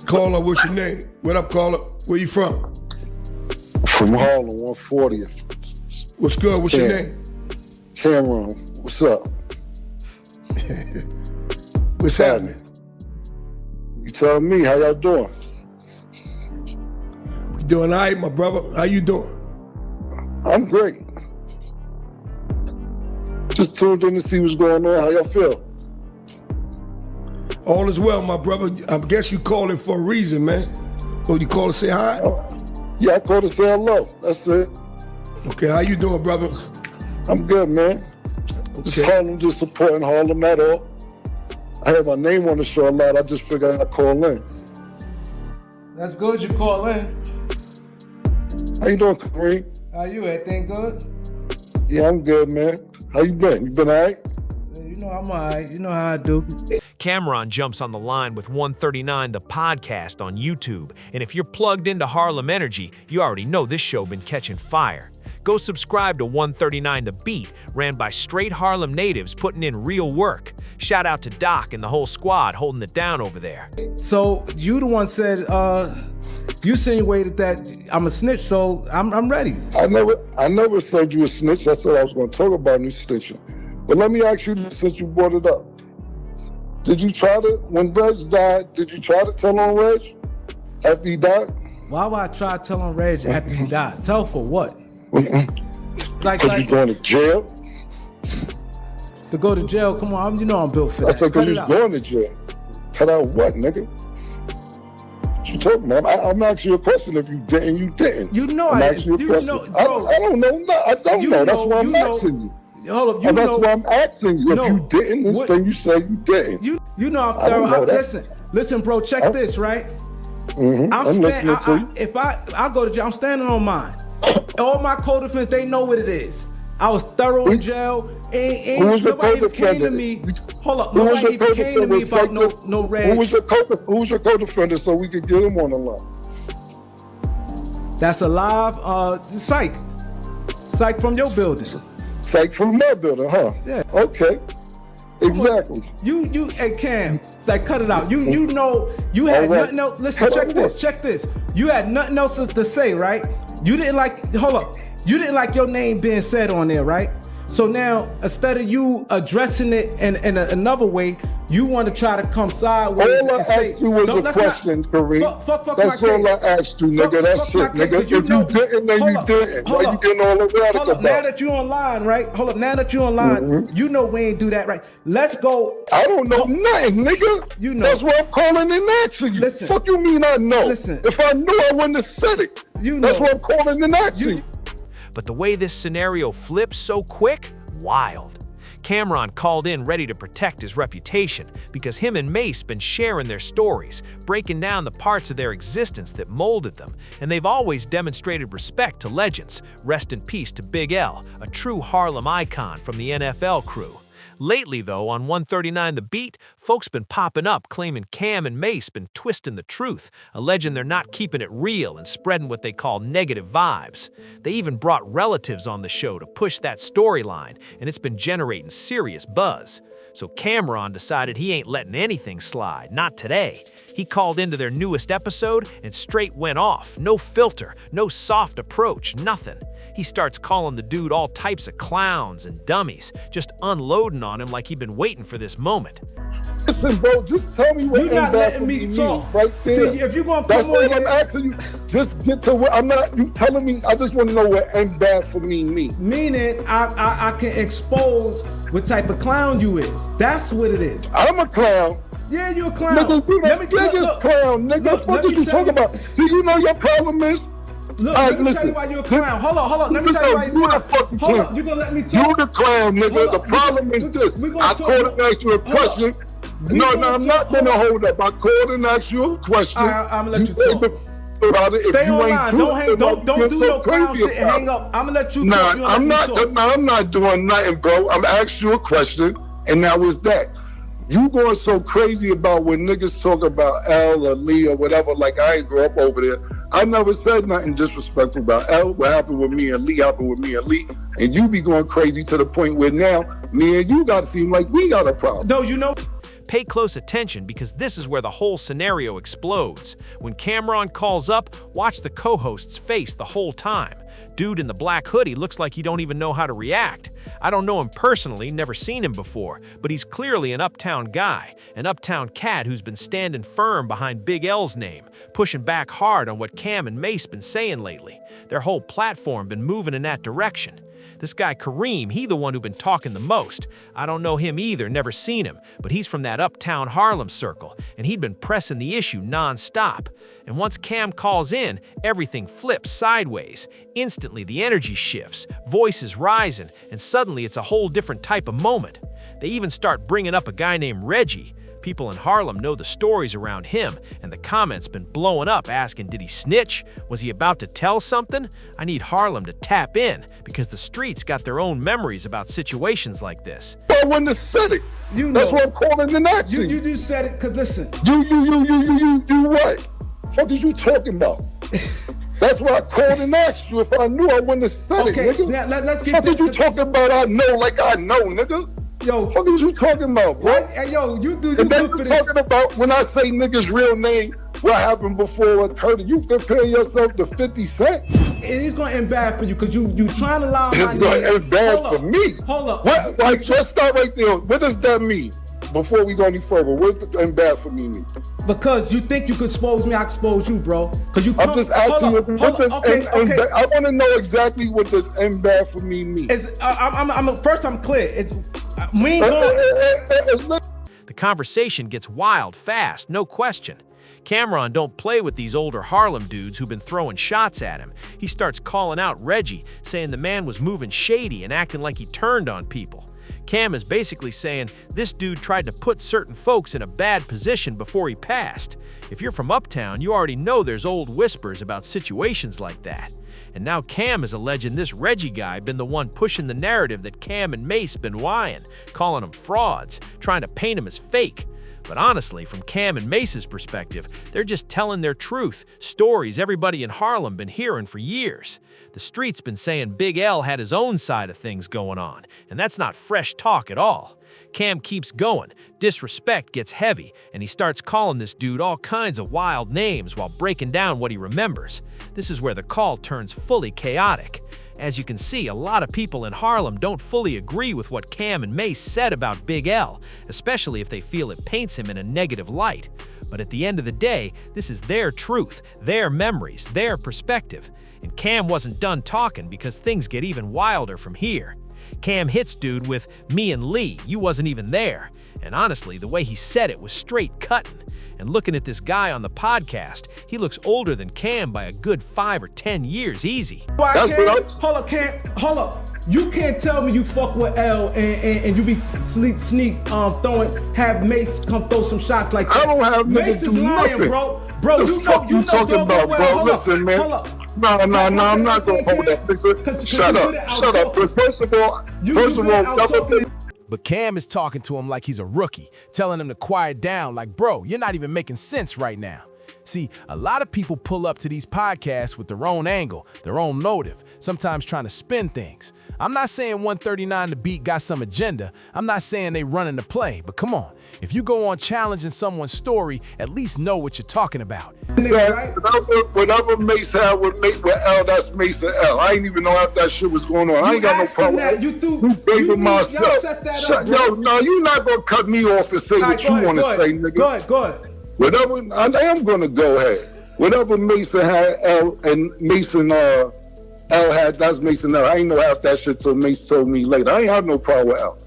Caller, what's your name? What up, caller? Where you from? From Harlem, 140th. What's good? What's your name? Camron. What's up? What's happening? You tell me, how y'all doing? You doing all right, my brother? How you doing? I'm great. Just tuned in to see what's going on. How y'all feel? All is well, my brother. I guess you calling for a reason, man. Oh, you call to say hi? Yeah, I called to say hello. That's it. Okay, how you doing, brother? I'm good, man. Okay. Just Harlem, just supporting Harlem, that all. I have my name on the show a lot. I just figured I'd call in. That's good you call in. How you doing, Kareem? How you? Everything good? Yeah, I'm good, man. How you been? You been all right? You know I'm all right. You know how I do. Camron jumps on the line with 139 the podcast on YouTube, and if you're plugged into Harlem Energy, you already know this show been catching fire. Go subscribe to 139 The Beat, ran by straight Harlem natives putting in real work. Shout out to Doc and the whole squad holding it down over there. So you the one said you insinuated that I'm a snitch, so I'm ready. I never said you a snitch. I said I was going to talk about new snitching. But let me ask you this, since you brought it up. Did you try to, when Reg died, did you try to tell on Reg after he died? Why would I try to tell on Reg after he died? Tell for what? Like you going to jail? To go to jail? Come on, you know I'm built for that. I said because you're going to jail. Cut out what, nigga? What you talking about? I'm asking you a question. If you didn't, you didn't. You know I'm I asking you a didn't. question. You know, I don't know. I don't know. That's why I'm asking you. Hold up, and that's why I'm asking you. If you didn't, then you say you didn't. You know I'm thorough. Listen, bro. Check this, right? Mm-hmm. If I go to jail, I'm standing on mine. All my co-defendants, they know what it is. I was thorough in jail. Nobody even came to me. Hold up, nobody even came to me about no Reg. Who was your co-defender so we could get him on the line? That's a live psych from your building. Psych from my building, huh? Yeah. Okay. Exactly. Hey Cam, like cut it out. You know you had nothing else. Listen, check this. You had nothing else to say, right? You didn't like. Hold up. You didn't like your name being said on there, right? So now, instead of you addressing it in another way, you want to try to come sideways all and say, asked you was a question, Kareem. That's all I asked you, nigga. That's it, nigga. If you didn't, then you didn't. Why you getting all erratic about? Now that you're online, right? Hold up. Now that you're online, you know we ain't do that, right? Let's go. I don't know nothing, nigga. You know. That's why I'm calling and asking you. Listen. Fuck you mean I know? Listen. If I knew, I wouldn't have said it. You know. That's why I'm calling and asking you. But the way this scenario flips so quick, wild. Camron called in ready to protect his reputation because him and Mace been sharing their stories, breaking down the parts of their existence that molded them, and they've always demonstrated respect to legends. Rest in peace to Big L, a true Harlem icon from the NFL crew. Lately, though, on 139 The Beat, folks been popping up claiming Cam and Mace been twisting the truth, alleging they're not keeping it real and spreading what they call negative vibes. They even brought relatives on the show to push that storyline, and it's been generating serious buzz. So Camron decided he ain't letting anything slide, not today. He called into their newest episode and straight went off. No filter, no soft approach, nothing. He starts calling the dude all types of clowns and dummies, just unloading on him like he'd been waiting for this moment. Listen, bro, just tell me what you're not letting me talk right there. See, if you're gonna that's come what on I'm asking you. Just get to what I'm not. You telling me? I just want to know what "and bad" for me means. Meaning, I can expose what type of clown you is. That's what it is. I'm a clown. Yeah, you a clown. Nigga, you niggas clown. Nigga, what did you talk about? See, you know your problem is. Look, let me tell you why you're a clown. Hold on. Let me tell you why you're a clown. Hold on, you gonna let me talk? You're the clown, nigga. The problem is this. I called and asked you a question. No, I'm not gonna hold up. I called and asked you a question. I'm gonna let you talk. Stay online. Don't do no clown shit and hang up. I'm gonna let you talk. I'm not doing nothing, bro. I'm asking you a question, and that was that. You going so crazy about when niggas talk about L or Lee or whatever, like I ain't grew up over there. I never said nothing disrespectful about L. What happened with me and Lee happened with me and Lee. And you be going crazy to the point where now me and you got to seem like we got a problem. No, you know. Pay close attention because this is where the whole scenario explodes. When Camron calls up, watch the co-host's face the whole time. Dude in the black hoodie looks like he don't even know how to react. I don't know him personally, never seen him before, but he's clearly an uptown guy, an uptown cat who's been standing firm behind Big L's name, pushing back hard on what Cam and Mace been saying lately. Their whole platform been moving in that direction. This guy Kareem, he the one who been talking the most. I don't know him either, never seen him, but he's from that uptown Harlem circle, and he'd been pressing the issue non-stop. And once Cam calls in, everything flips sideways. Instantly, the energy shifts, voices rising, and suddenly it's a whole different type of moment. They even start bringing up a guy named Reggie. People in Harlem know the stories around him, and the comments been blowing up asking, did he snitch? Was he about to tell something? I need Harlem to tap in, because the streets got their own memories about situations like this. I wouldn't have said it. You know. That's what I'm calling an action. You just said it, cause listen. You do what? What is you talking about? That's why I called and asked you. If I knew, I wouldn't have said it, nigga. Now, let's get what did you talking about? I know, like I know, nigga. Yo, what is you talking about, bro? Hey, yo, you and then you talking about when I say nigga's real name, what happened before it hurt you compare yourself to 50 Cent? It is gonna end bad for you because you trying to lie. It's gonna end bad for me. Hold up. What? Like, let's start right there. What does that mean? Before we go any further, what does end bad for me mean? Because you think you could expose me, I expose you, bro. Because you. I'm just asking you. Okay. I want to know exactly what does end bad for me mean. I'm clear. It's we ain't going. The conversation gets wild fast, no question. Camron don't play with these older Harlem dudes who've been throwing shots at him. He starts calling out Reggie, saying the man was moving shady and acting like he turned on people. Cam is basically saying this dude tried to put certain folks in a bad position before he passed. If you're from uptown, you already know there's old whispers about situations like that. And now Cam is alleging this Reggie guy been the one pushing the narrative that Cam and Mace been lying, calling them frauds, trying to paint them as fake. But honestly, from Cam and Mace's perspective, they're just telling their truth, stories everybody in Harlem been hearing for years. The streets been saying Big L had his own side of things going on, and that's not fresh talk at all. Cam keeps going, disrespect gets heavy, and he starts calling this dude all kinds of wild names while breaking down what he remembers. This is where the call turns fully chaotic. As you can see, a lot of people in Harlem don't fully agree with what Cam and Mace said about Big L, especially if they feel it paints him in a negative light. But at the end of the day, this is their truth, their memories, their perspective. And Cam wasn't done talking because things get even wilder from here. Cam hits dude with, "Me and Lee, you wasn't even there." And honestly, the way he said it was straight cutting. And looking at this guy on the podcast, he looks older than Cam by a good 5 or 10 years easy. Hold up. You can't tell me you fuck with L and you be have Mace come throw some shots like that. I don't have Mace is lying, nothing. bro. You know talking about, bro. Listen, man. No, I'm not gonna hold that. Shut up. First of all, But Cam is talking to him like he's a rookie, telling him to quiet down like, bro, you're not even making sense right now. See, a lot of people pull up to these podcasts with their own angle, their own motive, sometimes trying to spin things. I'm not saying 139 The Beat got some agenda. I'm not saying they running the play, but come on. If you go on challenging someone's story, at least know what you're talking about. Whatever Mace had with L, that's Mace and L. I ain't even know how that shit was going on. I ain't got no problem. You myself. You're not gonna cut me off and say what you want to say, nigga. Go ahead. Whatever, I am gonna go ahead. Whatever Mason had L and Mason L had, that's Mason L. I ain't know half that shit till Mace told me later. I ain't have no problem with L.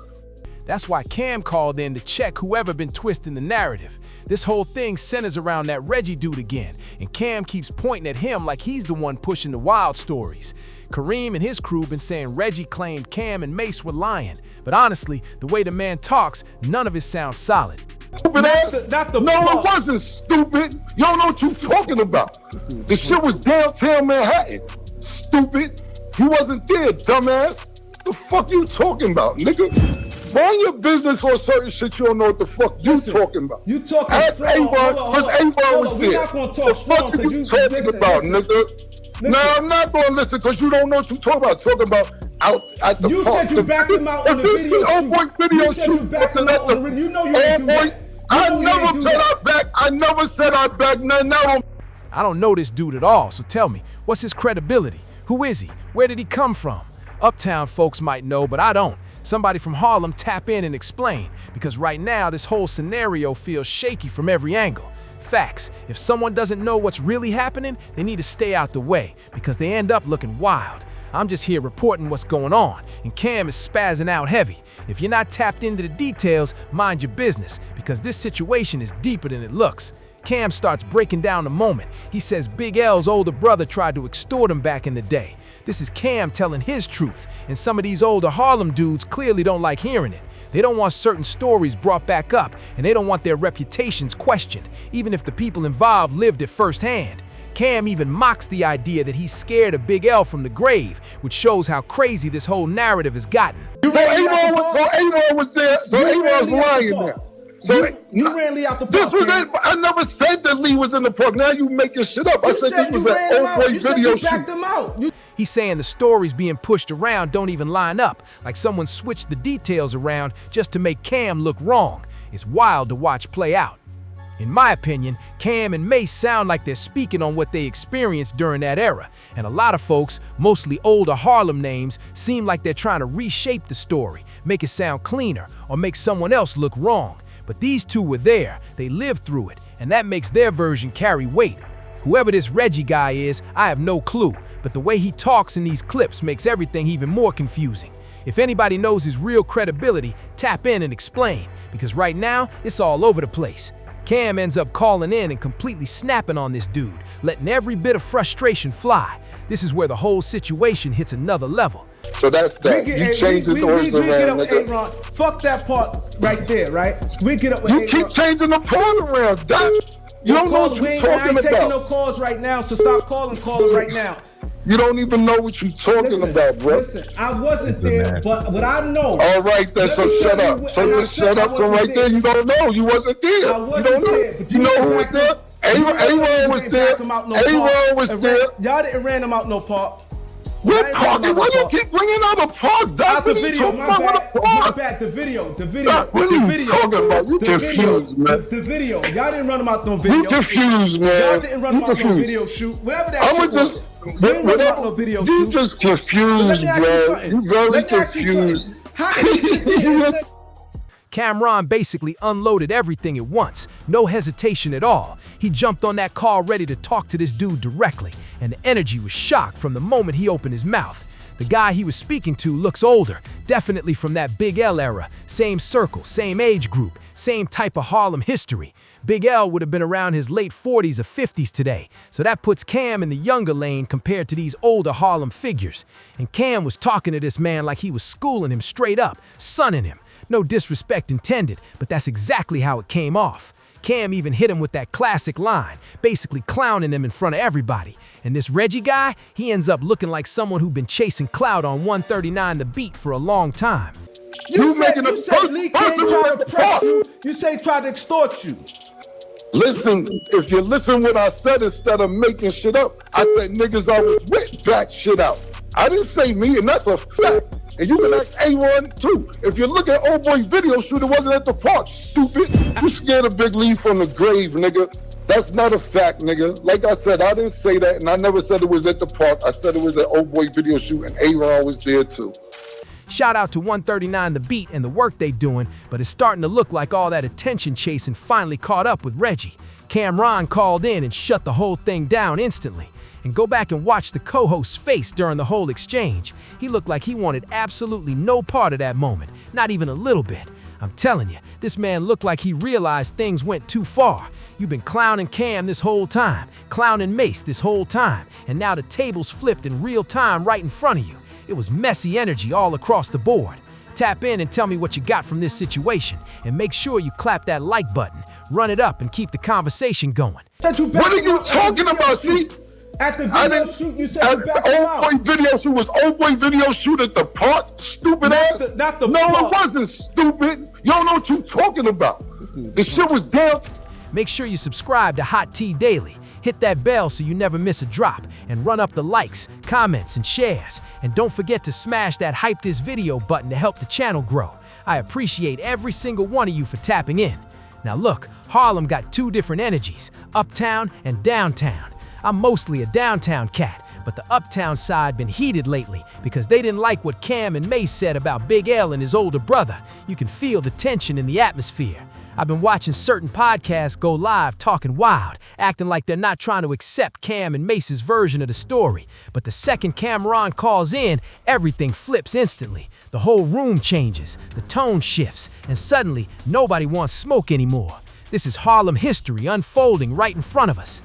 That's why Cam called in to check whoever been twisting the narrative. This whole thing centers around that Reggie dude again, and Cam keeps pointing at him like he's the one pushing the wild stories. Kareem and his crew been saying Reggie claimed Cam and Mace were lying, but honestly, the way the man talks, none of it sounds solid. Stupid ass. No, it wasn't stupid. You don't know what you're talking about. The shit was downtown Manhattan. Stupid. You wasn't there, dumbass. The fuck you talking about, nigga? Mind your business on certain shit you don't know what the fuck you talking about. You talking strong. Because Avon was there. We're not gonna talk strong because you talking about, nigga. No, I'm not gonna listen because you don't know what you talking about. Talking about out at the you park. Said you backed him out on the video. You said you backed him out on the video. You know you didn't do that. I never said I back. I never said I back nothing out. I don't know this dude at all, so tell me, what's his credibility? Who is he? Where did he come from? Uptown folks might know, but I don't. Somebody from Harlem tap in and explain, because right now this whole scenario feels shaky from every angle. Facts, if someone doesn't know what's really happening, they need to stay out the way, because they end up looking wild. I'm just here reporting what's going on, and Cam is spazzing out heavy. If you're not tapped into the details, mind your business, because this situation is deeper than it looks. Cam starts breaking down the moment. He says Big L's older brother tried to extort him back in the day. This is Cam telling his truth, and some of these older Harlem dudes clearly don't like hearing it. They don't want certain stories brought back up, and they don't want their reputations questioned, even if the people involved lived it firsthand. Cam even mocks the idea that he's scared of Big L from the grave, which shows how crazy this whole narrative has gotten. So A-Ron was there. So A-Ron's lying there. So you ran Lee out the this park. was it. I never said that Lee was in the park. Now you making shit up. I said this was an old boy video shoot. He's saying the stories being pushed around don't even line up, like someone switched the details around just to make Cam look wrong. It's wild to watch play out. In my opinion, Cam and Mace sound like they're speaking on what they experienced during that era, and a lot of folks, mostly older Harlem names, seem like they're trying to reshape the story, make it sound cleaner, or make someone else look wrong. But these two were there, they lived through it, and that makes their version carry weight. Whoever this Reggie guy is, I have no clue, but the way he talks in these clips makes everything even more confusing. If anybody knows his real credibility, tap in and explain, because right now, it's all over the place. Cam ends up calling in and completely snapping on this dude, letting every bit of frustration fly. This is where the whole situation hits another level. So that's that. You change the stories around, nigga. Fuck that part right there, right? We get up with You keep changing the part around, Doc. You don't know what you're talking I ain't taking no about. calls right now, so stop calling right now. You don't even know what you're talking about, bro. Listen, I wasn't there, but what I know. All right, then, so shut up. So just shut up from right there. You don't know. You wasn't there. I wasn't You don't know. there, but You know who was there? A-Ron was there. A-Ron was there. Y'all didn't ran him out no park. What park? Why do you keep bringing out a park? Out the video, my park? bad. The video. What are you talking about? You confused, man. The video. Y'all didn't run him out no video. You confused, man. Y'all didn't run him out no video shoot. Whatever that shit was. You didn't run him out no video shoot. You just confused, bro. You very confused. How can you say Camron basically unloaded everything at once, no hesitation at all. He jumped on that call ready to talk to this dude directly, and the energy was shocked from the moment he opened his mouth. The guy he was speaking to looks older, definitely from that Big L era, same circle, same age group, same type of Harlem history. Big L would have been around his late 40s or 50s today, so that puts Cam in the younger lane compared to these older Harlem figures. And Cam was talking to this man like he was schooling him straight up, sunning him. No disrespect intended, but that's exactly how it came off. Cam even hit him with that classic line, basically clowning him in front of everybody. And this Reggie guy, he ends up looking like someone who'd been chasing clout on 139 The Beat for a long time. You said Lee King tried to press you. You say he tried to extort you. Listen, if you listen what I said instead of making shit up, I said niggas always with back shit out. I didn't say me, and that's a fact. And you can ask A-Ron too. If you look at old boy video shoot, it wasn't at the park, stupid. You scared of Big Lee from the grave, nigga. That's not a fact, nigga. Like I said, I didn't say that, and I never said it was at the park. I said it was at old boy video shoot, and A-Ron was there too. Shout out to 139 The Beat and the work they doing, but it's starting to look like all that attention chasing finally caught up with Reggie. Camron called in and shut the whole thing down instantly. And go back and watch the co-host's face during the whole exchange. He looked like he wanted absolutely no part of that moment, not even a little bit. I'm telling you, this man looked like he realized things went too far. You've been clowning Cam this whole time, clowning Mace this whole time, and now the tables flipped in real time right in front of you. It was messy energy all across the board. Tap in and tell me what you got from this situation, and make sure you clap that like button, run it up, and keep the conversation going. What are you talking about, see? At the video shoot, you said you backed him out. Old boy video shoot was old boy video shoot at the park, stupid ass. Not the no, park. It wasn't stupid. You don't know what you're talking about. The shit was down. Make sure you subscribe to Hot Tea Daily. Hit that bell so you never miss a drop, and run up the likes, comments, and shares. And don't forget to smash that hype this video button to help the channel grow. I appreciate every single one of you for tapping in. Now look, Harlem got two different energies, uptown and downtown. I'm mostly a downtown cat, but the uptown side been heated lately because they didn't like what Cam and Mace said about Big L and his older brother. You can feel the tension in the atmosphere. I've been watching certain podcasts go live talking wild, acting like they're not trying to accept Cam and Mace's version of the story. But the second Camron calls in, everything flips instantly. The whole room changes, the tone shifts, and suddenly nobody wants smoke anymore. This is Harlem history unfolding right in front of us.